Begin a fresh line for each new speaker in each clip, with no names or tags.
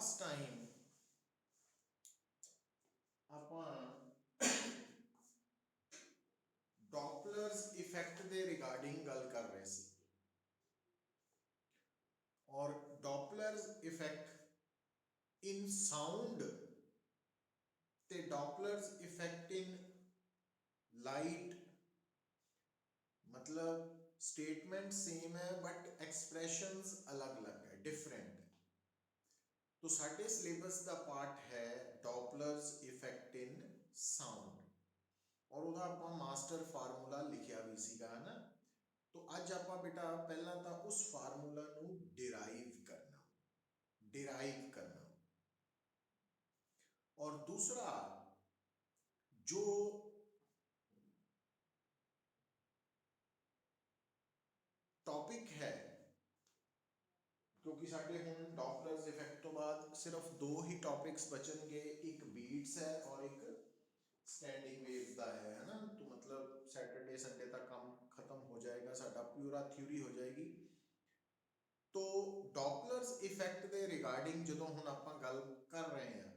Last time ਆਪਾਂ ਡੋਪਲਰਸ effect ਦੇ regarding ਗੱਲ ਕਰ ਰਹੇ ਸੀ और डॉपलर्स इफेक्ट इन साउंड ते डॉपलर्स इफेक्ट इन लाइट मतलब स्टेटमेंट सेम है बट एक्सप्रेशंस अलग अलग है, डिफरेंट है। तो साडे सिलेबस का पार्ट है डॉपलर्स इफेक्ट इन साउंड और उहदा आपां मास्टर फार्मूला लिखिया भी सीगा है ना। तो अज आपां बेटा पहला तो उस फार्मूला नू डिराइव करना और दूसरा जो टॉपिक है, क्योंकि साडे हुण डॉपलर्स इफेक्ट तो बाद सिर्फ दो ही टॉपिक्स बचनगे, एक बीट्स है और एक स्टैंडिंग वेव का है ना। तो मतलब सैटरडे संडे तक काम खत्म हो जाएगा, साडा पूरा थ्योरी हो जाएगी। तो डॉपलर्स इफेक्ट के रिगार्डिंग जो हुण आपां गल कर रहे हैं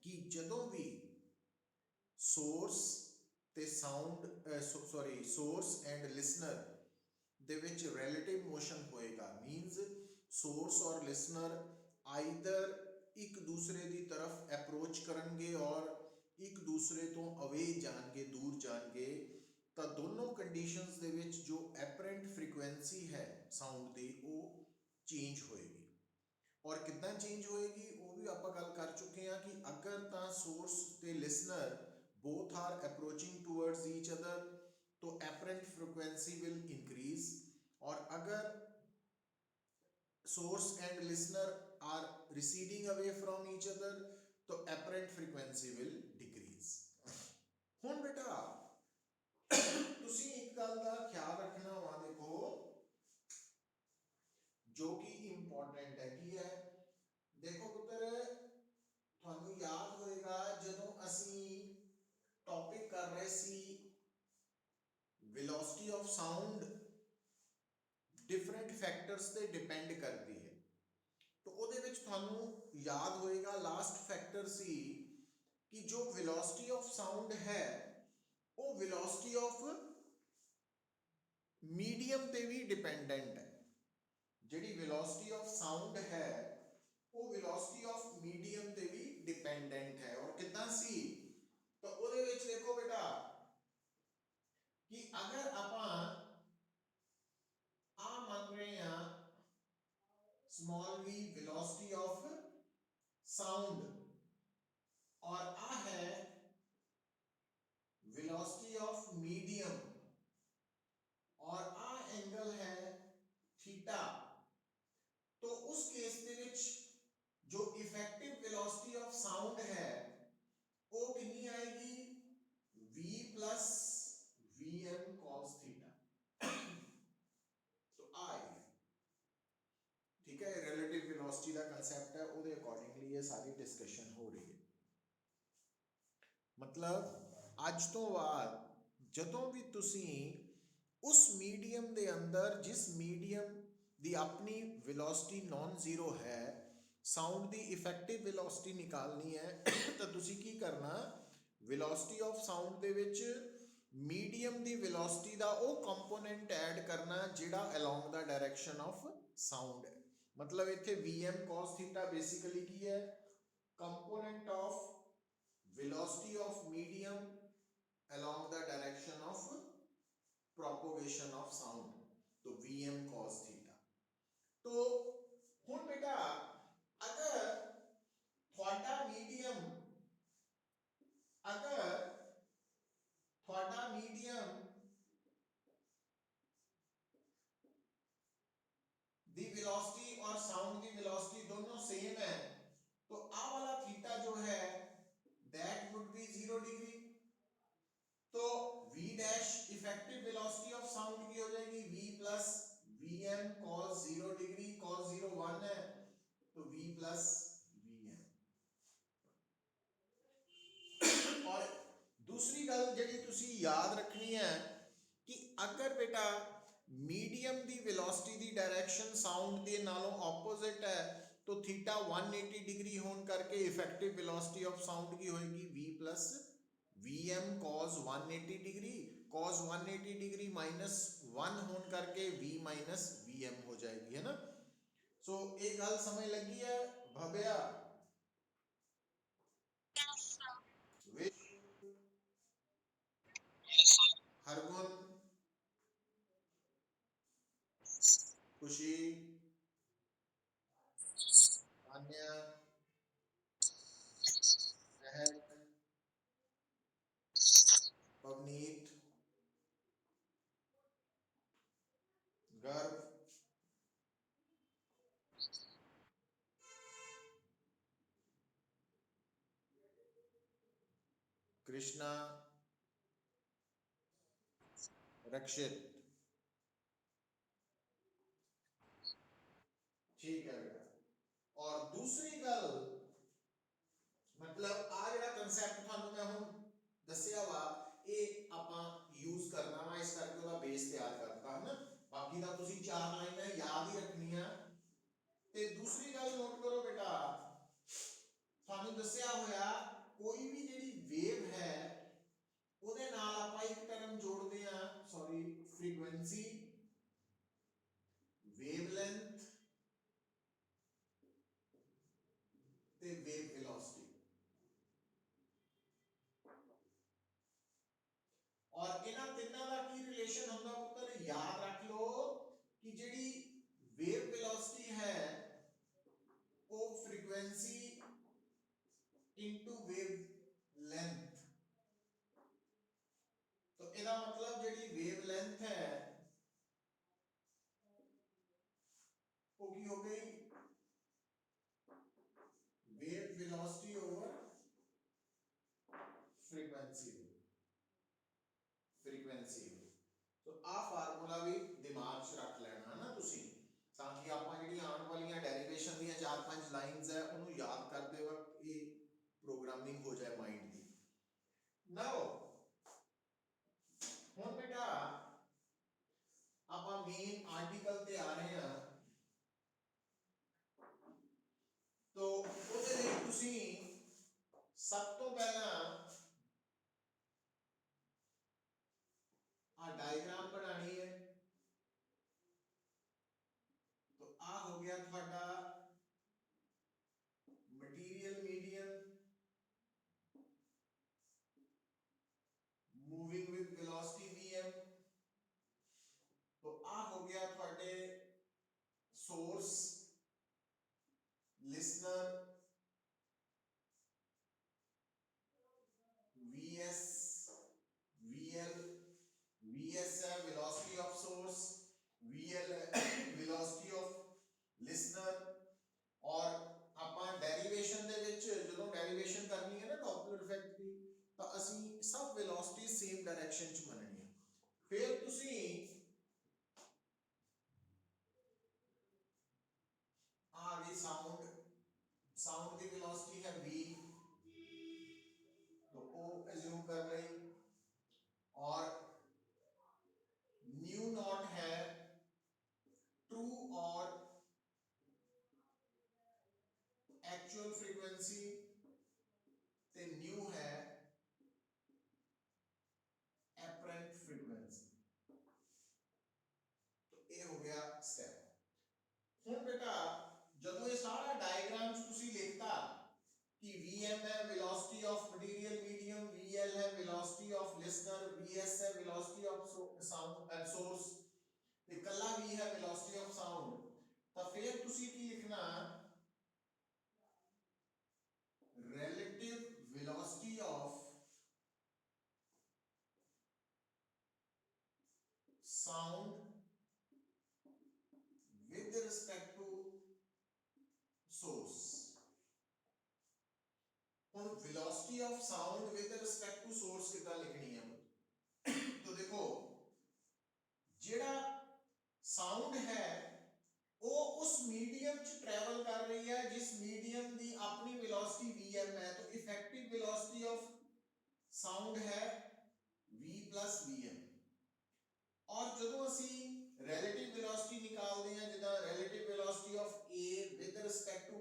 कि जदों भी सोर्स ते sound source and listener they which relative motion होएगा, मीनस सोर्स और लिसनर आइदर एक दूसरे की तरफ अप्रोच करनगे और एक दूसरे तो अवे जाएंगे, दूर जाएंगे, तो दोनों कंडीशंस दे विच जो एपरेंट फ्रीकुएंसी है साउंड की वो चेंज होएगी। और कितना चेंज होएगी वो भी आप गल कर चुके हैं कि अगर तो सोर्स ते listener both are approaching towards each other तो एपरेंट फ्रीक्वेंसी विल इंक्रीज, और अगर source and listener are receding away from each other तो apparent frequency will decrease। हुण बेटा तुसी एक गल दा ख्याल रखना वा, देखो जो कि इंपॉर्टेंट है की है, देखो पुत्र थानू याद होएगा जदों असी टॉपिक कर रहे सी velocity of sound different factors से डिपेंड करती है। तो ਉਹਦੇ ਵਿੱਚ ਤੁਹਾਨੂੰ याद होएगा लास्ट फैक्टर सी कि जो वेलोसिटी ऑफ साउंड है वो वेलोसिटी ऑफ मीडियम ते भी डिपेंडेंट है। जिहड़ी वेलोसिटी ऑफ साउंड है वो वेलोसिटी ऑफ मीडियम ते भी डिपेंडेंट है। और कितना सी तो ਉਹਦੇ ਵਿੱਚ देखो बेटा कि अगर आपां आ मान रहे हैं small v velocity of sound और आ है वेलोसिटी ऑफ मीडियम और आ एंगल है थीटा, तो उस केस दे विच जो इफेक्टिव वेलोसिटी ऑफ साउंड है वो कितनी आएगी v plus vm cos theta. तो आएगी, ठीक है। रिलेटिव वेलोसिटी का कांसेप्ट है, उसके अकॉर्डिंगली ये सारी डिस्कशन हो रही है। मतलब अज तो बाद जदों भी तुसी उस मीडियम के अंदर जिस मीडियम की अपनी वेलोसिटी नॉन जीरो है साउंड की इफेक्टिव वेलोसिटी निकालनी है तो तुसी की करना velocity of sound they which medium की वेलोसिटी का वो कंपोनेंट ऐड करना जिहड़ा along the direction of sound है। मतलब इत्थे vm cos थीटा बेसिकली की है component of velocity of medium along the direction of propagation of sound, तो vm cos theta। तो हुण बेटा अगर थोड़ा मीडियम दी वेलोसिटी और साउंड की वेलोसिटी दोनों सेम है तो आ वाला थीटा जो है दैट वुड बी 0 डिग्री। तो v dash effective velocity of sound की हो जाएगी v plus vm cos 0 degree, cos 0 1 है तो v प्लस vm। और दूसरी गल जिहड़ी तुसी याद रखनी है कि अगर बेटा मीडियम दी वेलोसिटी दी डायरेक्शन साउंड दे नालों ऑपोजिट है तो थीटा 180 डिग्री होने करके इफेक्टिव वेलोसिटी ऑफ साउंड की होगी v plus vm cos 180 degree, cos 180 degree minus 1 होने करके v माइनस vm हो जाएगी, है ना। सो एक गल समझ लगी है भव्या? हरगुन, खुशी, तान्या, महक, पवनीत, गर्व, कृष्णा, रक्षित। ठीक है बेटा। और दूसरी गल मतलब आ ਜਿਹੜਾ ਕਨਸੈਪਟ ਤੁਹਾਨੂੰ ਮੈਂ ਹੁਣ ਦੱਸਿਆ ਵਾ ਇਹ ਆਪਾਂ ਯੂਜ਼ ਕਰਨਾ ਵਾ, ਇਸ ਕਰਕੇ ਉਹਦਾ ਬੇਸ ਤਿਆਰ ਕਰਤਾ ਹੈ ਨਾ। ਬਾਕੀ ਦਾ ਤੁਸੀਂ ਚਾਰ ਲਾਈਨਾਂ ਯਾਦ ਹੀ ਰੱਖਣੀਆਂ। ਤੇ ਦੂਸਰੀ ਗੱਲ ਨੋਟ ਕਰੋ ਬੇਟਾ, ਤੁਹਾਨੂੰ ਦੱਸਿਆ ਹੋਇਆ ਕੋਈ ਵੀ ਜਿਹੜੀ ਵੇਵ ਹੈ ਉਹਦੇ ਨਾਲ ਆਪਾਂ ਇੱਕ ਟਰਮ ਜੋੜਦੇ ਆ, ਸੌਰੀ ਫ੍ਰੀਕੁਐਂਸੀ, ਵੇਵਲੈਂਥ ਤੇ ਵੇਵ ਵੈਲੋਸਿਟੀ। और इन्हां तिन्नां दा की रिलेशन हुंदा पुत्तर, याद रख लो कि जिहड़ी वेव वेलोसिटी है वो फ्रीक्वेंसी इनटू वेव लेंथ। तो इसका मतलब जिहड़ी वेव लेंथ है वो की हो गई, wave velocity over frequency. Frequency तो आ फार्मूला भी दिमाग च रख लेना है ना तुसी, ताकि ਆਪਾਂ ਜਿਹੜੀ ਆਉਣ ਵਾਲੀਆਂ ਡੈਰੀਵੇਸ਼ਨ ਦੀਆਂ 4-5 ਲਾਈਨਸ ਹੈ ਉਹਨੂੰ ਯਾਦ ਕਰਦੇ ਵਕਤ ਇਹ ਪ੍ਰੋਗਰਾਮਿੰਗ ਹੋ ਜਾਏ ਮਾਈਂਡ ਦੀ। ਨਾਓ ਹੁਣ ਬੇਟਾ ਆਪਾਂ ਮੇਨ ਆਰਟੀਕਲ ਤੇ ਆ ਰਹੇ ਹਾਂ। तो ਉਹਦੇ ਲਈ ਤੁਸੀਂ ਸਭ ਤੋਂ ਪਹਿਲਾਂ ਆ डायग्राम बनानी है। तो आ हो गया ਤੁਹਾਡਾ material medium moving with velocity vm। तो आ हो गया ਤੁਹਾਡੇ source, listener, vs, vl, vs है velocity of source, vl velocity of listener. और ਆਪਾਂ ਡੈਰੀਵੇਸ਼ਨ ਦੇ ਵਿੱਚ ਜਦੋਂ ਡੈਰੀਵੇਸ਼ਨ ਕਰਨੀ ਹੈ ਨਾ ਡੋਪਲਰ ਇਫੈਕਟ ਦੀ, ਤਾਂ ਅਸੀਂ ਸਭ ਵੈਲੋਸਿਟੀ ਸੇਮ ਡਾਇਰੈਕਸ਼ਨ ਚ ਮੰਨਣੀ ਹੈ। ਫਿਰ ਤੁਸੀਂ ਆ ਗਈ ਸਾਊਂਡ, साउंड की वेलोसिटी है v, तो o एज्यूम कर रही, और न्यू नॉट है ट्रू और एक्चुअल फ्रीक्वेंसी, ते न्यू है एपरेंट फ्रीक्वेंसी। तो ये हो गया स्टेप। हुन बेटा जदों ये सारा डायग्राम तुसी लिखता कि vm है velocity of material medium, vl है वेलोसिटी ऑफ लिसनर, vs है velocity of sound and source, ते कल्ला v है वेलोसिटी ऑफ साउंड। तो फिर तुसी की लिखना, relative velocity of sound with respect to source। ਹੁਣ velocity of sound with respect to source कितना लिखनी है? तो देखो जेड़ा साउंड है वो उस मीडियम च ट्रैवल कर रही है जिस मीडियम दी अपनी वेलोसिटी vm है। तो इफेक्टिव वेलोसिटी ऑफ साउंड है v प्लस vm। और ਜਦੋਂ ਅਸੀਂ ਰਿਲੇਟਿਵ ਵੈਲੋਸਿਟੀ ਨਿਕਾਲਦੇ ਹਾਂ, ਜਿੱਦਾਂ relative velocity of a with respect to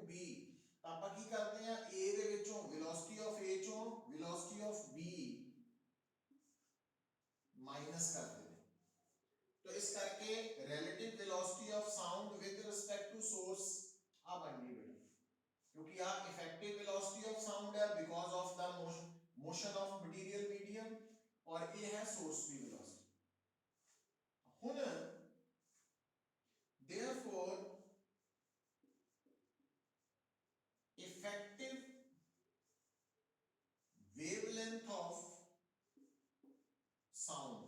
minus कर देने। तो इस करके relative velocity of sound with respect to source आ बन गई बेटा, क्योंकि आ इफेक्टिव वेलोसिटी ऑफ साउंड है because of the motion of material medium, और ये है सोर्स की वेलोसिटी। हुन therefore effective wavelength of sound,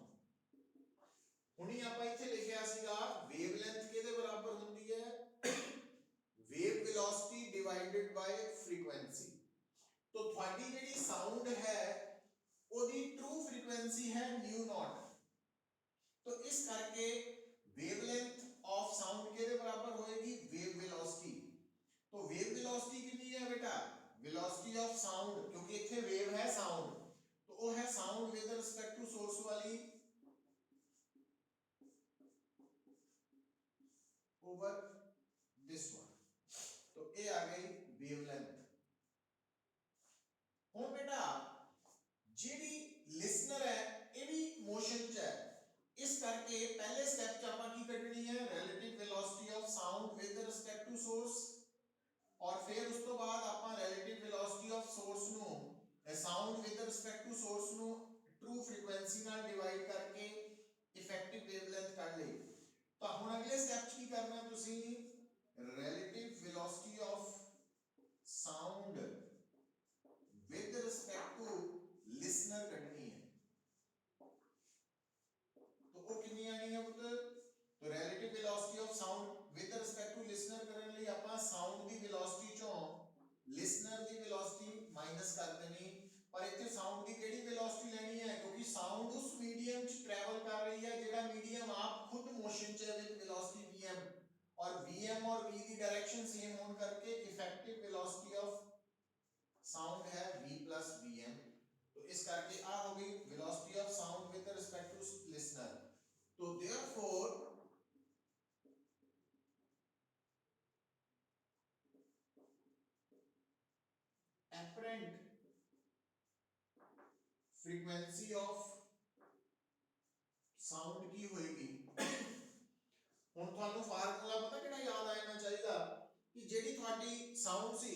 ਹੁਣੀ ਆਪਾਂ ਇੱਥੇ ਲਿਖਿਆ ਸੀਗਾ ਵੇਵਲੈਂਥ ਕਿਹਦੇ ਬਰਾਬਰ ਹੁੰਦੀ ਹੈ, wave velocity divided by frequency. तो ਤੁਹਾਡੀ ਜਿਹੜੀ ਸਾਊਂਡ ਹੈ ਉਹਦੀ ਟਰੂ ਫ੍ਰੀਕੁਐਂਸੀ ਹੈ ਨਿਊ ਨॉट, तो इस करके वेवलेंथ ऑफ साउंड किहदे बराबर होएगी, वेव वेलोसिटी। तो वेव वेलोसिटी कितनी है बेटा, वेलोसिटी ऑफ साउंड, क्योंकि इत्थे वेव है साउंड, तो वो है sound with respect to source वाली ओवर दिस वन, तो ये आ गई वेवलेंथ। हुण बेटा जिहड़ी लिसनर है ये भी मोशन च है, इस करके पहले स्टेप च आपां की कढनी है, relative velocity of sound with respect to source, और फिर उस तो बाद आपां रिलेटिव वेलोसिटी ऑफ सोर्स नु sound with respect to source नु ट्रू फ्रीक्वेंसी नाल डिवाइड करके इफेक्टिव वेवलेंथ कढ लई। तो हुण अगले स्टेप च की करना है, तुसी relative velocity of sound with respect to listener कढनी है। तो वो कितनी आनी है पुत्र, तो relative velocity of sound with respect to listener करने लिए आपां साउंड दी वेलोसिटी चों लिसनर दी वेलोसिटी माइनस कर देनी, पर इत्थे साउंड दी केड़ी वेलोसिटी लेनी है, क्योंकि साउंड उस मीडियम च ट्रैवल कर रही है जेड़ा मीडियम आप खुद मोशन च है विद वेलोसिटी vm, और vm और v दी डायरेक्शन सेम होने करके इफेक्टिव वेलोसिटी ऑफ साउंड है v प्लस vm। तो इस करके आ हो गई velocity of sound with respect to listener. तो therefore apparent frequency of sound की होएगी, हुण तुहानू फार्मूला पता किहड़ा याद आ जाना चाहिए कि जेडी तुहाडी साउंड सी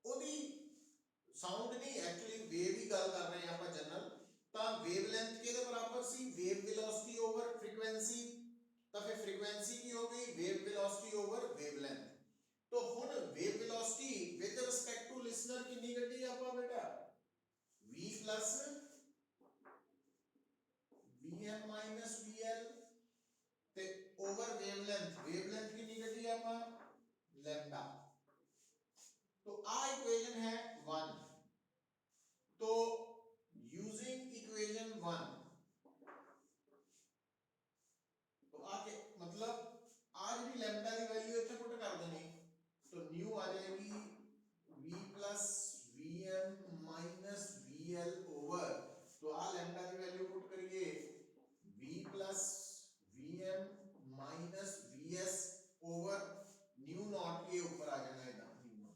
ओदी साउंड नहीं एक्चुअली वेव ही गल कर रहे हैं आपां जनरल, तां वेवलेंथ किहदे बराबर सी, वेव वेलोसिटी ओवर फ्रीक्वेंसी, तां फिर फ्रीक्वेंसी की हो गई वेव वेलोसिटी ओवर वेवलेंथ। तो हुण wave velocity with respect to listener कितनी कड्डी आपां बेटा, v plus vm minus vl, ते ओवर वेवलेंथ, वेवलेंथ कितनी कड्डी आपां लैम्डा। तो आ इक्वेशन है 1। तो यूजिंग इक्वेशन 1, तो आके मतलब आ जी लैम्डा की वैल्यू इत्थे पुट कर देनी, तो न्यू आ जाएगी v plus vm minus vl over, तो आ लैम्डा की वैल्यू पुट करिए v plus vm minus vs over nu naught, ये ऊपर आ जाना है nu naught.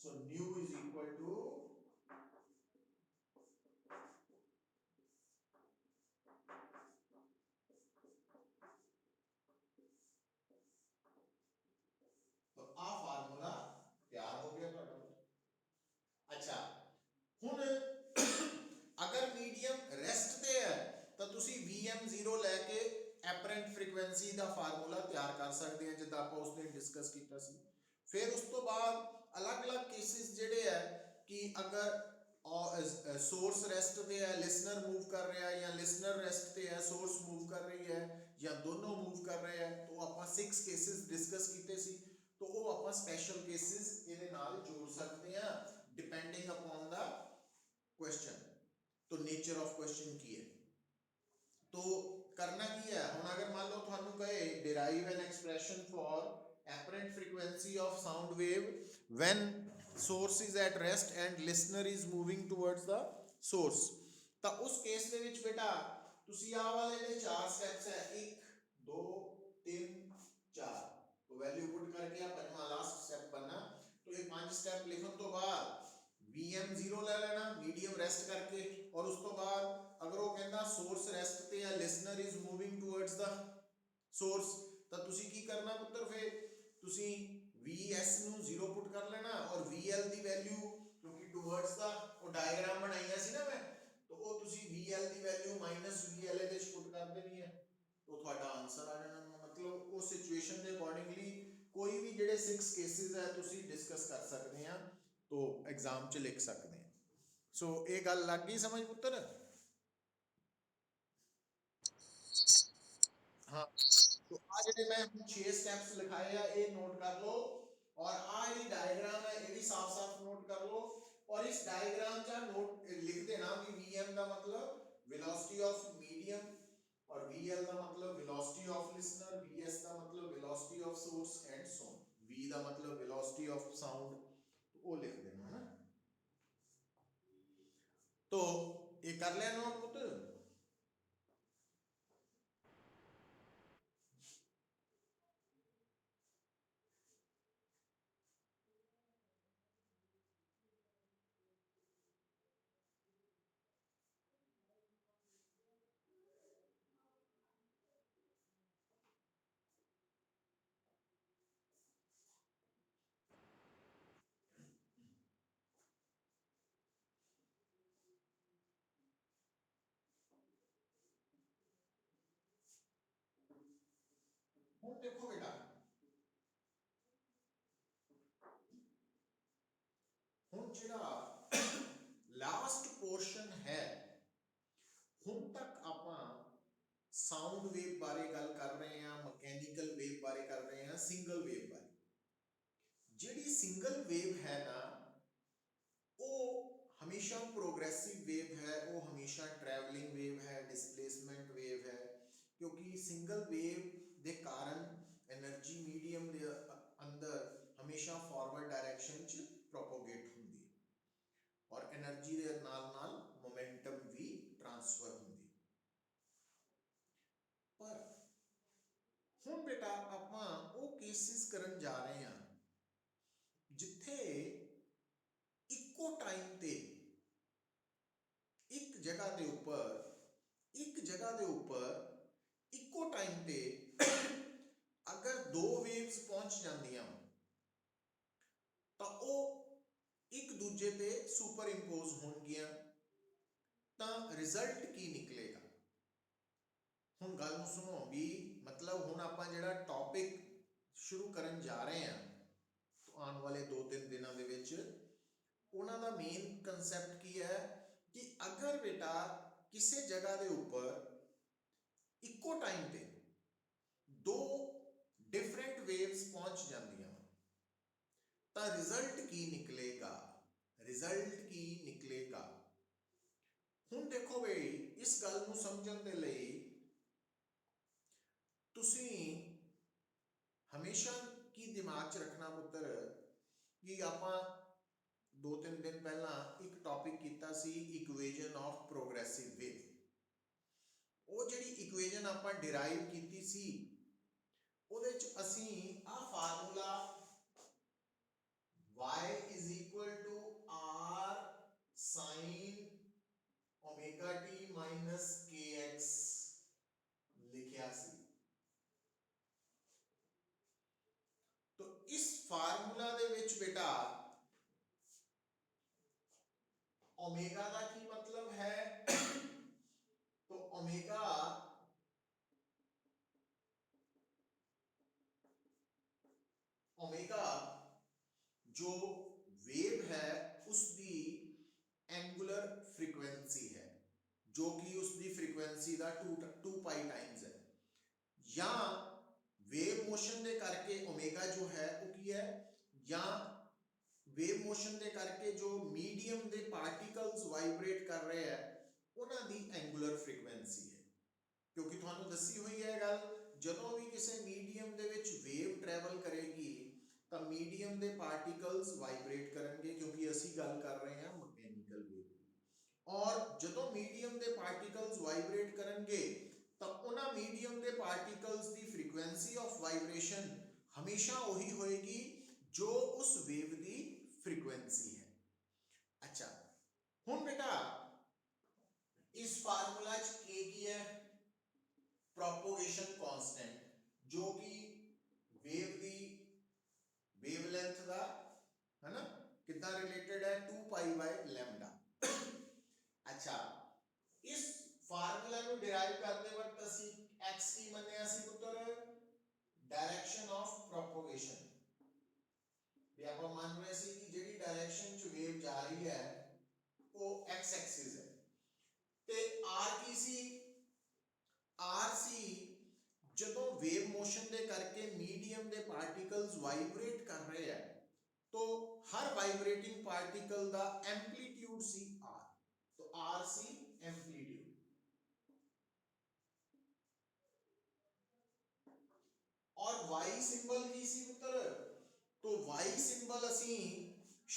So nu is equal to आ फार्मूला तैयार हो गया ਤੁਹਾਡਾ। अच्छा हुण अगर मीडियम रेस्ट ते है तो तुसी vm0 लेके एपरेंट फ्रीक्वेंसी दा फार्मूला तैयार कर सकते हैं जिद्दां आपां उस दिन डिस्कस कीता सी। फिर उस तो बाद अलग-अलग केसेस जेडे है कि अगर सोर्स रेस्ट पे है लिसनर मूव कर रहा है, या लिसनर रेस्ट पे है सोर्स मूव कर रही है, या दोनों मूव कर रहे हैं, तो आपां 6 केसेस डिस्कस कीते सी। तो वो आपां स्पेशल केसेस इहदे नाल जोड़ सकते हैं डिपेंडिंग अपॉन द क्वेश्चन। तो नेचर ऑफ क्वेश्चन की है, तो करना की है हुण अगर मान लो थानू कहे derive an expression for apparent frequency of sound wave when source is at rest and listener is moving towards the source, ਤਾਂ उस केस ਦੇ ਵਿੱਚ बेटा ਤੁਸੀਂ ਆ ਵਾਲੇ ਜਿਹੜੇ ਚਾਰ ਸਟੈਪਸ ਹੈ 1 2 3 4, तो वैल्यू पुट करके आ पंजवां लास्ट स्टेप बनना। तो ये 5 स्टेप लिखने तो बाद vm0 ले लेना मीडियम रेस्ट करके, ਔਰ ਉਸ ਤੋਂ ਬਾਅਦ ਅਗਰ ਉਹ ਕਹਿੰਦਾ ਸੋਰਸ ਰੈਸਟ ਤੇ ਆ, listener is moving towards the source, ਤਾਂ ਤੁਸੀਂ ਕੀ ਕਰਨਾ ਪੁੱਤਰ, ਫੇ ਤੁਸੀਂ vs ਨੂੰ 0 ਪੁੱਟ ਕਰ ਲੈਣਾ ਔਰ vl ਦੀ ਵੈਲਿਊ, ਕਿਉਂਕਿ ਟੂਵਰਡਸ ਦਾ ਉਹ ਡਾਇਗਰਾਮ ਬਣਾਈਆਂ ਸੀ ਨਾ ਮੈਂ, ਤਾਂ ਉਹ ਤੁਸੀਂ vl ਦੀ ਵੈਲਿਊ -vl ਇਹਦੇ ਵਿੱਚ ਪੁੱਟ ਕਰ ਦੇਣੀ ਹੈ, ਤਾਂ ਤੁਹਾਡਾ ਆਨਸਰ ਆ ਜਾਣਾ। ਮਤਲਬ ਉਹ ਸਿਚੁਏਸ਼ਨ ਦੇ ਅਕੋਰਡਿੰਗਲੀ ਕੋਈ ਵੀ ਜਿਹੜੇ 6 ਕੇਸਿਸ ਹੈ ਤੁਸੀਂ ਡਿਸਕਸ ਕਰ ਸਕਦੇ ਆ, ਤੋਂ ਐਗਜ਼ਾਮ 'ਚ ਲਿਖ ਸਕਦੇ ਆ। ਸੋ ਇਹ ਗੱਲ ਲੱਗ ਗਈ ਸਮਝ ਪੁੱਤਰ? हाँ, तो आज ਜਿਹੜੇ ਮੈਂ 6 ਸਟੈਪਸ ਲਿਖਾਏ ਆ ਇਹ ਨੋਟ ਕਰ ਲਓ, ਔਰ ਆ ਜਿਹੜੀ ਡਾਇਗਰਾਮ ਹੈ ਇਹ ਵੀ ਸਾਫ਼-ਸਾਫ਼ ਨੋਟ ਕਰ ਲਓ, ਔਰ ਇਸ ਡਾਇਗਰਾਮ 'ਚ ਨੋਟ ਲਿਖ ਦੇਣਾ ਵੀ vm ਦਾ ਮਤਲਬ velocity of medium, और vl ਦਾ ਮਤਲਬ velocity of listener, vs ਦਾ ਮਤਲਬ velocity of source and so on, v ਦਾ ਮਤਲਬ velocity of sound, ਉਹ ਲਿਖ ਦੇਣਾ ਹੈ ਨਾ। तो ਇਹ ਕਰ ਲਿਆ ਨੋਟ ਪੁੱਤਰ? ਹੁਣ ਦੇਖੋ ਬੇਟਾ, ਹੁਣ ਜਿਹੜਾ ਲਾਸਟ ਪੋਰਸ਼ਨ ਹੈ, ਹੁਣ ਤੱਕ ਆਪਾਂ ਸਾਊਂਡ ਵੇਵ ਬਾਰੇ ਗੱਲ ਕਰ ਰਹੇ ਹਾਂ, ਮਕੈਨੀਕਲ ਵੇਵ ਬਾਰੇ ਕਰ ਰਹੇ ਹਾਂ, ਸਿੰਗਲ ਵੇਵ ਬਾਰੇ। ਜਿਹੜੀ ਸਿੰਗਲ ਵੇਵ ਹੈ ਨਾ ਉਹ ਹਮੇਸ਼ਾ ਪ੍ਰੋਗਰੈਸਿਵ ਵੇਵ ਹੈ, ਉਹ ਹਮੇਸ਼ਾ ਟਰੈਵਲਿੰਗ ਵੇਵ ਹੈ, ਡਿਸਪਲੇਸਮੈਂਟ ਵੇਵ ਹੈ, ਕਿਉਂਕਿ ਸਿੰਗਲ ਵੇਵ ਦੇ ਕਾਰਨ એનર્ਜੀ ਮੀਡੀਅਮ ਦੇ ਅੰਦਰ ਹਮੇਸ਼ਾ ਫਾਰਵਰਡ ਡਾਇਰੈਕਸ਼ਨ 'ਚ ਪ੍ਰੋਪੋਗੇਟ ਹੁੰਦੀ ਹੈ, ਔਰ એનર્ਜੀ ਦੇ ਨਾਲ ਮੋਮੈਂਟਮ ਵੀ ਟ੍ਰਾਂਸਫਰ ਹੁੰਦੀ। ਪਰ ਹੁਣ ਬੇਟਾ ਆਪਾਂ ਉਹ ਕੇਸਿਸ ਕਰਨ ਜਾ ਰਹੇ ਹਾਂ ਜਿੱਥੇ ਇੱਕੋ ਟਾਈਮ ਤੇ ਇੱਕ ਜਗ੍ਹਾ ਦੇ ਉੱਪਰ ਇੱਕੋ ਟਾਈਮ ਤੇ ਅਗਰ ਦੋ ਵੇਵਸ ਪਹੁੰਚ ਜਾਂਦੀਆਂ ਤਾਂ ਉਹ ਇੱਕ ਦੂਜੇ ਤੇ ਸੁਪਰ ਇੰਪੋਜ਼ ਹੋਣਗੀਆਂ, ਤਾਂ ਰਿਜ਼ਲਟ ਕੀ ਨਿਕਲੇਗਾ? ਹੁਣ ਗੱਲ ਨੂੰ ਸੁਣੋ ਵੀ, ਮਤਲਬ ਹੁਣ ਆਪਾਂ ਜਿਹੜਾ ਟੌਪਿਕ ਸ਼ੁਰੂ ਕਰਨ ਜਾ ਰਹੇ ਹਾਂ ਆਉਣ ਵਾਲੇ 2-3 ਦਿਨਾਂ ਦੇ ਵਿੱਚ, ਉਹਨਾਂ ਦਾ ਮੇਨ ਕਨਸੈਪਟ ਕੀ ਹੈ ਕਿ ਅਗਰ ਬੇਟਾ ਕਿਸੇ ਜਗ੍ਹਾ ਦੇ ਉੱਪਰ ਇੱਕੋ ਟਾਈਮ ਤੇ ਦੋ ਡਿਫਰੈਂਟ ਵੇਵਸ ਪਹੁੰਚ ਜਾਂਦੀਆਂ ਤਾਂ ਰਿਜ਼ਲਟ ਕੀ ਨਿਕਲੇਗਾ? ਹੁਣ ਦੇਖੋ ਬਈ, ਇਸ ਗੱਲ ਨੂੰ ਸਮਝਣ ਦੇ ਲਈ ਤੁਸੀਂ ਹਮੇਸ਼ਾ ਕੀ ਦਿਮਾਗ 'ਚ ਰੱਖਣਾ ਪੁੱਤਰ ਕਿ ਆਪਾਂ 2-3 ਦਿਨ ਪਹਿਲਾਂ ਇੱਕ ਟੌਪਿਕ ਕੀਤਾ ਸੀ ਇਕੁਏਸ਼ਨ ਆਫ ਪ੍ਰੋਗਰੈਸਿਵ ਵੇਵ। ਉਹ ਜਿਹੜੀ ਇਕੁਏਸ਼ਨ ਆਪਾਂ ਡਿਰਾਈਵ ਕੀਤੀ ਸੀ ਉਹਦੇ 'ਚ ਅਸੀਂ ਆਹ formula y is equal to r sin omega t minus kx लिखा सी। तो इस फार्मूला दे विच बेटा ओमेगा का की मतलब है, तो ओमेगा जो वेव है उसकी एंगुलर फ्रीक्वेंसी है, जो कि उसकी फ्रीक्वेंसी का 2 पाई टाइम्स है, या वेव मोशन दे करके ओमेगा जो है वो की है, या वेव मोशन दे करके जो मीडियम दे पार्टिकल्स वाइब्रेट कर रहे हैं उन्हां दी एंगुलर फ्रीक्वेंसी है। क्योंकि तुहानू दसी हुई है गल, जदों भी किसी मीडियम दे विच वेव ट्रैवल करेगी तो मीडियम दे पार्टिकल्स वाइब्रेट करेंगे, क्योंकि असी गल कर रहे हैं मैकेनिकल वेव, और जदों मीडियम दे पार्टिकल्स वाइब्रेट करेंगे तो उन्हां medium they particles the frequency of vibration हमेशा वही होएगी जो उस वेव दी फ्रीक्वेंसी है। अच्छा, हुण बेटा फार्मूला च k की है प्रोपोगेशन कांस्टेंट जो कि वेव दी वेवलेंथ का है ना कितना रिलेटेड है 2 पाई बाय लैम्डा। अच्छा इस फार्मूला ਨੂੰ ਡਿਰਾਈਵ ਕਰਦੇ ਵਕਤ ਅਸੀਂ x ਕੀ ਮੰਨਿਆ ਸੀ ਪੁੱਤਰ डायरेक्शन ऑफ प्रोपोगेशन ਵੀ ਆਪਾਂ ਮੰਨ ਰਹੇ ਸੀ ਕਿ ਜਿਹੜੀ ਡਾਇਰੈਕਸ਼ਨ ਚ ਵੇਵ ਜਾ ਰਹੀ ਹੈ ਉਹ x ਐਕਸਿਸ ਹੈ ਤੇ r ਕੀ ਸੀ r ਸੀ ਜਦੋਂ ਵੇਵ ਮੋਸ਼ਨ ਦੇ ਕਰਕੇ ਮੀਡੀਅਮ ਦੇ ਪਾਰਟੀਕਲਸ ਵਾਈਬ੍ਰੇਟ ਕਰ ਰਹੇ ਆ तो हर वाइब्रेटिंग पार्टिकल का एम्पलीट्यूड सी r तो r सी एम्पलीट्यूड और y सिंबल की सी पुत्र तो y सिंबल ਅਸੀਂ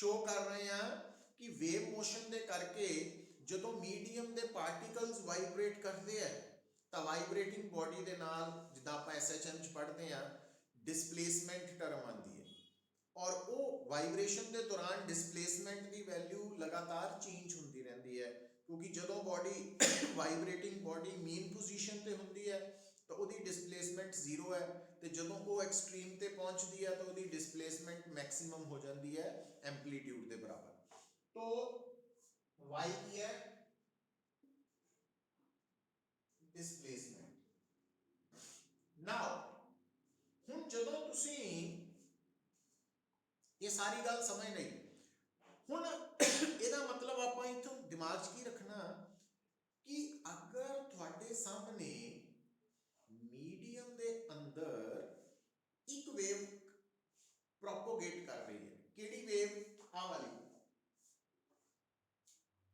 शो कर रहे हैं कि वेव मोशन ਦੇ ਕਰਕੇ ਜਦੋਂ ਮੀਡੀਅਮ ਦੇ ਪਾਰਟੀਕਲਸ ਵਾਈਬ੍ਰੇਟ ਕਰਦੇ ਆ ਤਾਂ ਵਾਈਬ੍ਰੇਟਿੰਗ ਬਾਡੀ ਦੇ ਨਾਲ ਜਿੱਦਾਂ ਆਪਾਂ ਐਸਐਚਐਮ ਚ ਪੜ੍ਹਦੇ ਆ ਡਿਸਪਲੇਸਮੈਂਟ ਟਰਮ ਆਉਂਦੀ ਹੈ और वो वाइब्रेशन के दौरान डिस्प्लेसमेंट की वैल्यू लगातार चेंज होती रहती है क्योंकि जो body vibrating body main position पे होती है तो उसकी डिस्प्लेसमेंट जीरो है तो जो वो एक्सट्रीम पे पहुंचती है तो उसकी डिस्प्लेसमेंट मैक्सिमम हो जाती है एम्पलीट्यूड के बराबर। तो y की है डिस्प्लेसमेंट। नाउ हुण जदों तुसीं ये सारी गल समझ नहीं हुण ਇਹਦਾ मतलब आप इथों दिमाग च की रखना कि अगर तुहाडे सामने मीडियम दे अंदर एक वेव प्रोपोगेट कर रही है केड़ी वेव आ वाली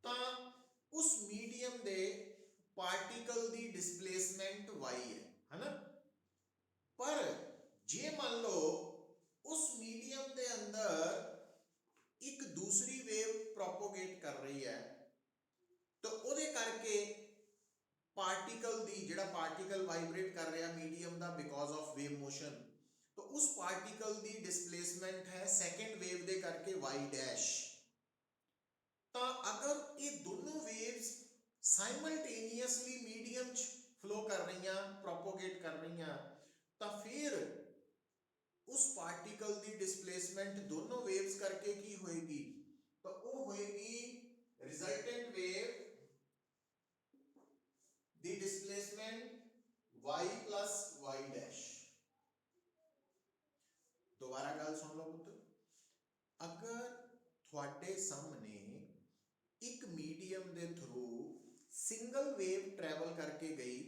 तो उस मीडियम दे पार्टिकल दी डिस्प्लेसमेंट y है ना पर जे मान लो उस मीडियम के अंदर एक दूसरी वेव प्रोपोगेट कर रही है तो उहदे करके पार्टिकल दी जिहड़ा पार्टिकल वाइब्रेट कर रहा मीडियम दा बिकॉज ऑफ वेव मोशन तो उस पार्टिकल दी डिस्प्लेसमेंट है सेकंड वेव दे करके y डैश। तो अगर ये दोनों वेव्स साइमल्टेनियसली मीडियम च फ्लो कर रही प्रोपोगेट कर रही तो फिर उस पार्टिकल की डिस्प्लेसमेंट दोनों वेव्स करके की होएगी तो वो होएगी रिजल्टेंट वेव दी displacement y plus y dash. दोबारा गल सुन लो पुत्र अगर थोड़े सामने एक मीडियम के थ्रू सिंगल वेव ट्रैवल करके गई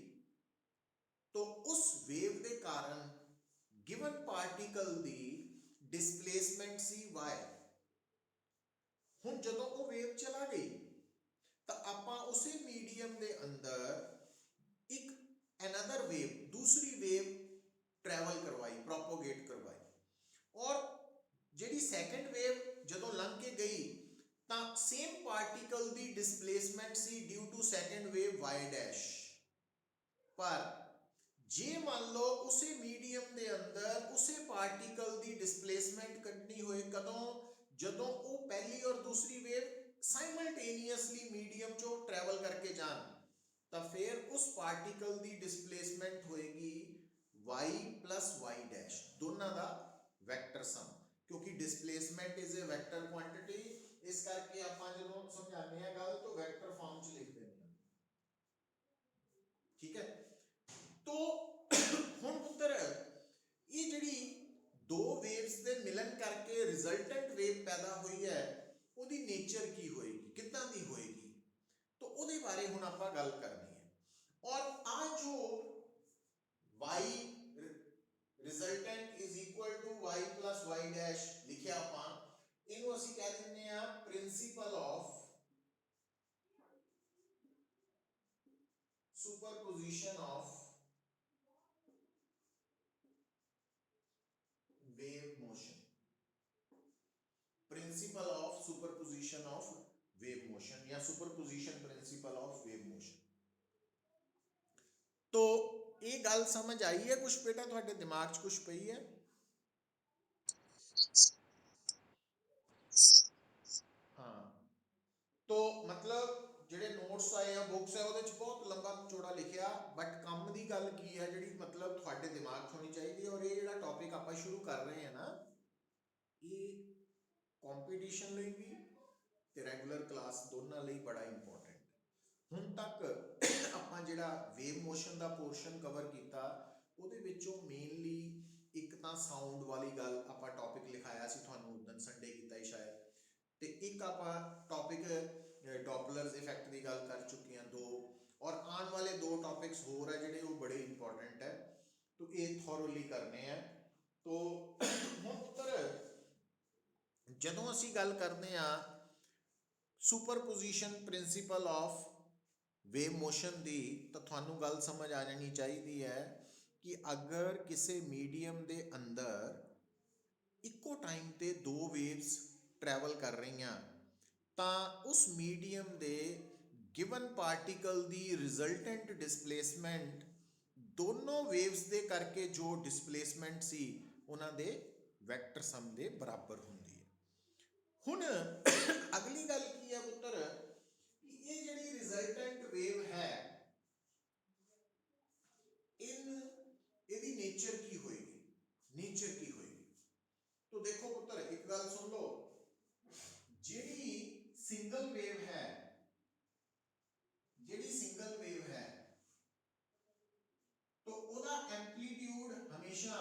तो उस वेव के कारण गिवन पार्टिकल दी डिस्प्लेसमेंट सी y हुण जदों वो वेव चला गई तो आपां उसी मीडियम के अंदर एक अनदर वेव दूसरी वेव ट्रैवल करवाई प्रोपोगेट करवाई और जिहड़ी सेकंड वेव जदों लंघ के गई तो सेम पार्टिकल दी डिस्प्लेसमेंट सी due to second wave y dash. पर जे मान लो उसे मीडियम के अंदर उसे पार्टिकल की डिस्प्लेसमेंट कड्ढनी होए कदों जदों वो पहली और दूसरी वेव साइमल्टेनियसली मीडियम चो ट्रैवल करके जान तो फिर उस पार्टिकल की डिस्प्लेसमेंट होएगी y प्लस y डैश दोनों का वैक्टर सम क्योंकि displacement is a vector quantity इस करके आपां जदों समझाने हैं गल तो वैक्टर फॉर्म च लिख देंगे ठीक है। तो हुण पुत्र ये जिहड़ी दो वेव्स दे मिलन करके रिजल्टेंट वेव पैदा हुई है उहदी नेचर की होएगी किदां दी होएगी तो उहदे बारे हुण आपां गल करनी है। और आ जो y resultant is equal to y plus y dash लिखिया आपां इहनूं असीं कह दिंदे आ principle of superposition of wave motion principle of superposition of wave motion या superposition principle of wave motion। तो ये गल समझ आई है कुछ बेटा थोड़े दिमाग च कुछ पई है हाँ तो मतलब ਜਿਹੜੇ ਨੋਟਸ ਆਏ ਆ ਬੁੱਕਸ ਹੈ ਉਹਦੇ ਚ ਬਹੁਤ ਲੰਬਾ ਚੌੜਾ ਲਿਖਿਆ, ਬਟ ਕੰਮ ਦੀ ਗੱਲ ਕੀ ਹੈ ਜਿਹੜੀ ਮਤਲਬ ਤੁਹਾਡੇ ਦਿਮਾਗ 'ਚ ਹੋਣੀ ਚਾਹੀਦੀ ਹੈ। ਔਰ ਇਹ ਜਿਹੜਾ ਟੌਪਿਕ ਆਪਾਂ ਸ਼ੁਰੂ ਕਰ ਰਹੇ ਹਾਂ ਨਾ, ਇਹ ਕੰਪੀਟੀਸ਼ਨ ਲਈ ਵੀ ਤੇ ਰੈਗੂਲਰ ਕਲਾਸ ਦੋਨਾਂ ਲਈ ਬੜਾ ਇੰਪੋਰਟੈਂਟ। ਹੁਣ ਤੱਕ ਆਪਾਂ ਜਿਹੜਾ ਵੇਵ ਮੋਸ਼ਨ ਦਾ ਪੋਰਸ਼ਨ ਕਵਰ ਕੀਤਾ, ਉਹਦੇ ਵਿੱਚੋਂ ਮੇਨਲੀ ਇੱਕ ਤਾਂ ਸਾਊਂਡ ਵਾਲੀ ਗੱਲ ਆਪਾਂ ਟੌਪਿਕ ਲਿਖਾਇਆ ਸੀ ਤੁਹਾਨੂੰ ਉਦੋਂ ਸੰਡੇ ਕੀਤਾ ਹੀ ਸ਼ਾਇਦ, ਤੇ ਇੱਕ ਆਪਾਂ ਟੌਪਿਕ ਡੋਪਲਰਸ ਇਫੈਕਟ ਦੀ ਗੱਲ ਕਰ ਚੁੱਕੇ ਹਾਂ ਦੋ, ਔਰ ਆਉਣ ਵਾਲੇ ਦੋ ਟੌਪਿਕਸ ਹੋਰ ਹੈ ਜਿਹੜੇ ਉਹ ਬੜੇ ਇੰਪੋਰਟੈਂਟ ਹੈ, तो ਇਹ ਥੋਰਲੀ ਕਰਨੇ ਹੈ। तो ਹੁਣ ਪੁੱਤਰ ਜਦੋਂ ਅਸੀਂ ਗੱਲ ਕਰਦੇ ਹਾਂ ਸੁਪਰਪੋਜੀਸ਼ਨ ਪ੍ਰਿੰਸੀਪਲ ਆਫ ਵੇਵ ਮੋਸ਼ਨ ਦੀ, ਤਾਂ ਤੁਹਾਨੂੰ ਗੱਲ ਸਮਝ ਆ ਜਾਣੀ ਚਾਹੀਦੀ ਹੈ ਕਿ ਅਗਰ ਕਿਸੇ ਮੀਡੀਅਮ ਦੇ ਅੰਦਰ ਇੱਕੋ ਟਾਈਮ ਤੇ ਦੋ ਵੇਵਸ ਟਰੈਵਲ ਕਰ ਰਹੀਆਂ, ਤਾਂ ਉਸ ਮੀਡੀਅਮ ਦੇ ਗਿਵਨ ਪਾਰਟੀਕਲ ਦੀ ਰਿਜ਼ਲਟੈਂਟ ਡਿਸਪਲੇਸਮੈਂਟ ਦੋਨੋਂ ਵੇਵਸ ਦੇ ਕਰਕੇ ਜੋ ਡਿਸਪਲੇਸਮੈਂਟ ਸੀ ਉਹਨਾਂ ਦੇ ਵੈਕਟਰ ਸਮ ਦੇ ਬਰਾਬਰ ਹੁੰਦੀ ਹੈ। ਹੁਣ ਅਗਲੀ ਗੱਲ ਕੀ ਹੈ ਪੁੱਤਰ, ਇਹ ਜਿਹੜੀ ਰਿਜ਼ਲਟੈਂਟ ਵੇਵ ਹੈ ਇਹਦੀ ਨੇਚਰ ਕੀ ਹੋਏਗੀ, ਨੇਚਰ ਕੀ ਹੋਏਗੀ। तो देखो पुत्र एक गल सुन लो, ਜਿਹੜੀ ਸਿੰਗਲ ਵੇਵ ਹੈ, ਜਿਹੜੀ ਸਿੰਗਲ ਵੇਵ ਹੈ, तो ਉਹਦਾ ਐਂਪਲੀਟਿਊਡ ਹਮੇਸ਼ਾ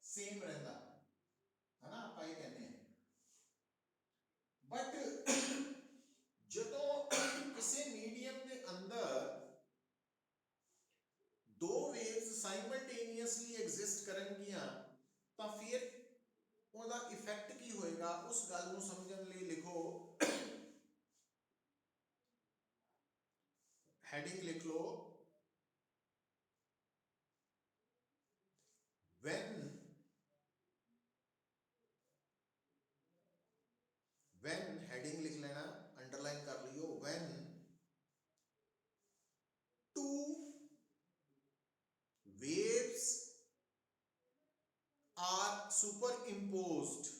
ਸੇਮ ਰਹਿੰਦਾ ਹੈ ਨਾ, ਆਪਾਂ ਇਹ ਕਹਿੰਦੇ ਹਾਂ। ਬਟ ਜਦੋਂ ਕਿਸੇ ਮੀਡੀਅਮ ਦੇ ਅੰਦਰ ਦੋ ਵੇਵਸ ਸਾਈਮਲਟੇਨੀਅਸਲੀ ਐਗਜ਼ਿਸਟ ਕਰਨਗੀਆਂ, ਤਾਂ ਫਿਰ ਉਹਦਾ ਇਫੈਕਟ ਕੀ ਹੋਏਗਾ, ਉਸ ਗੱਲ ਨੂੰ ਸਮਝਣ ਲਈ ਲਿਖੋ, ਹੈਡਿੰਗ ਲਿਖ ਲਓ, when ਹੈਡਿੰਗ ਲਿਖ ਲੈਣਾ, ਅੰਡਰਲਾਈਨ ਕਰ ਲਿਓ, when two waves are superimposed,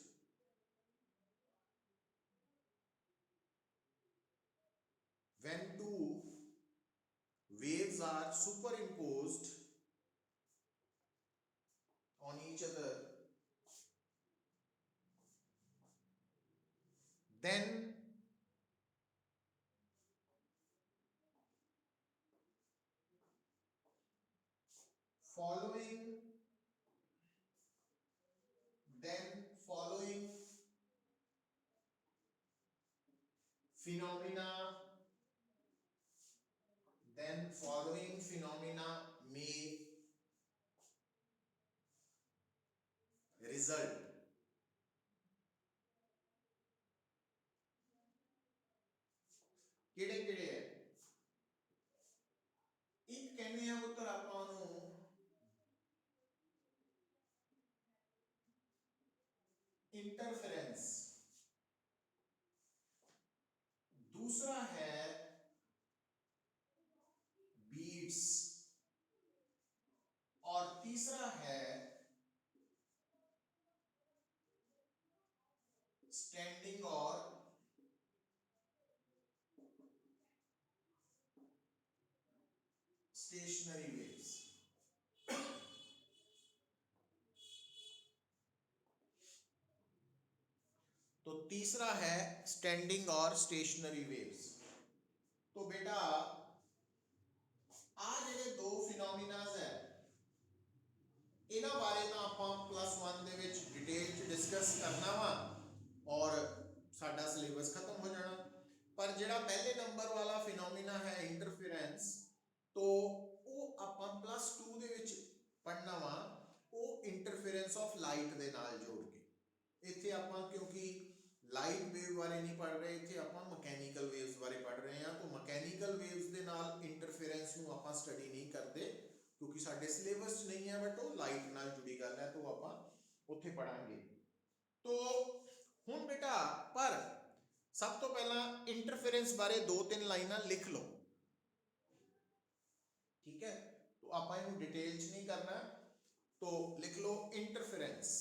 when two waves are superimposed on each other, then following phenomena may result। ਕਿਹੜੇ ਕਿਹੜੇ ਹੈ, ਇੱਕ ਕਹਿੰਦੇ ਆ ਪੁੱਤਰ ਆਪਾਂ ਨੂੰ इंटरफेरेंस, दूसरा है बीट्स, और तीसरा है स्टैंडिंग और स्टेशनरी वेव्स। तो तीसरा है स्टैंडिंग और स्टेशनरी वेव्स। तो बेटा आ ਜਿਹੜੇ ਦੋ ਫਿਨੋਮੀਨਾਸ ਹੈ, ਇਹਨਾਂ ਬਾਰੇ ਤਾਂ ਆਪਾਂ +1 ਦੇ ਵਿੱਚ ਡਿਟੇਲ ਚ ਡਿਸਕਸ ਕਰਨਾ ਵਾ ਔਰ ਸਾਡਾ ਸਿਲੇਬਸ ਖਤਮ ਹੋ ਜਾਣਾ। ਪਰ ਜਿਹੜਾ ਪਹਿਲੇ ਨੰਬਰ ਵਾਲਾ ਫਿਨੋਮੀਨਾ ਹੈ ਇੰਟਰਫੇਰੈਂਸ, तो ਉਹ ਆਪਾਂ +2 ਦੇ ਵਿੱਚ ਪੜ੍ਹਨਾ ਵਾ, ਉਹ ਇੰਟਰਫੇਰੈਂਸ ਆਫ ਲਾਈਟ ਦੇ ਨਾਲ ਜੋੜ ਕੇ। ਇੱਥੇ ਆਪਾਂ ਕਿਉਂਕਿ ਲਾਈਟ ਵੇਵ ਬਾਰੇ ਨਹੀਂ ਪੜ੍ਹ ਰਹੇ, ਇੱਥੇ ਆਪਾਂ ਮਕੈਨੀਕਲ ਵੇਵਸ ਬਾਰੇ ਪੜ੍ਹ ਰਹੇ ਹਾਂ। ਤਾਂ ਮਕੈਨੀਕਲ ਵੇਵਸ ਦੇ ਨਾਲ ਇੰਟਰਫੇਰੈਂਸ ਨੂੰ ਆਪਾਂ ਸਟੱਡੀ ਨਹੀਂ ਕਰਦੇ ਕਿਉਂਕਿ ਸਾਡੇ ਸਿਲੇਬਸ 'ਚ ਨਹੀਂ ਹੈ, ਬਟ ਉਹ ਲਾਈਟ ਨਾਲ ਜੁੜੀ ਗੱਲ ਹੈ, ਤਾਂ ਆਪਾਂ ਉੱਥੇ ਪੜਾਂਗੇ। तो ਹੁਣ ਬੇਟਾ ਪਰ ਸਭ ਤੋਂ ਪਹਿਲਾਂ ਇੰਟਰਫੇਰੈਂਸ ਬਾਰੇ 2-3 ਲਾਈਨਾਂ ਲਿਖ ਲਓ, ठीक है। तो आप इनको डिटेल च नहीं करना, तो लिख लो इंटरफेरेंस।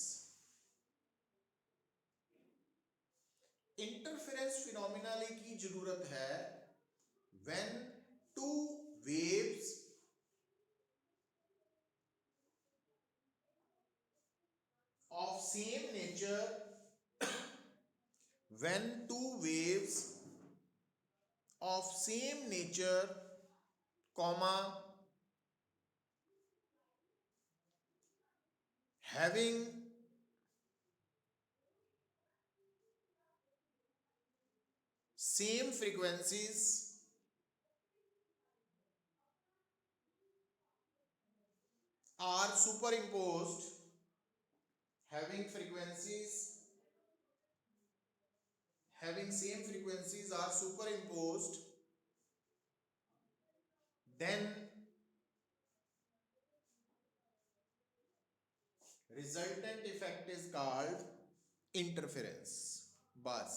इंटरफेरेंस फिनोमिना की जरूरत है when two waves of same nature when two waves of same nature comma having same frequencies are superimposed, having same frequencies are superimposed, then resultant effect is called interference. बस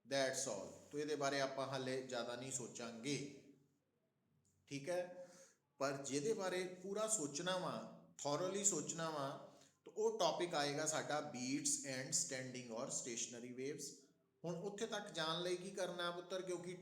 that's all. तो ये बारे आप हाले ज़्यादा नहीं सोचांगे, ठीक है। पर ਜਿਹਦੇ बारे पूरा सोचना वा, थॉरली सोचना वा, तो वो टॉपिक आएगा साडा बीट्स एंड स्टैंडिंग और स्टेशनरी वेव्स। हुण उत्थे तक जान लई की करना पुत्तर, क्योंकि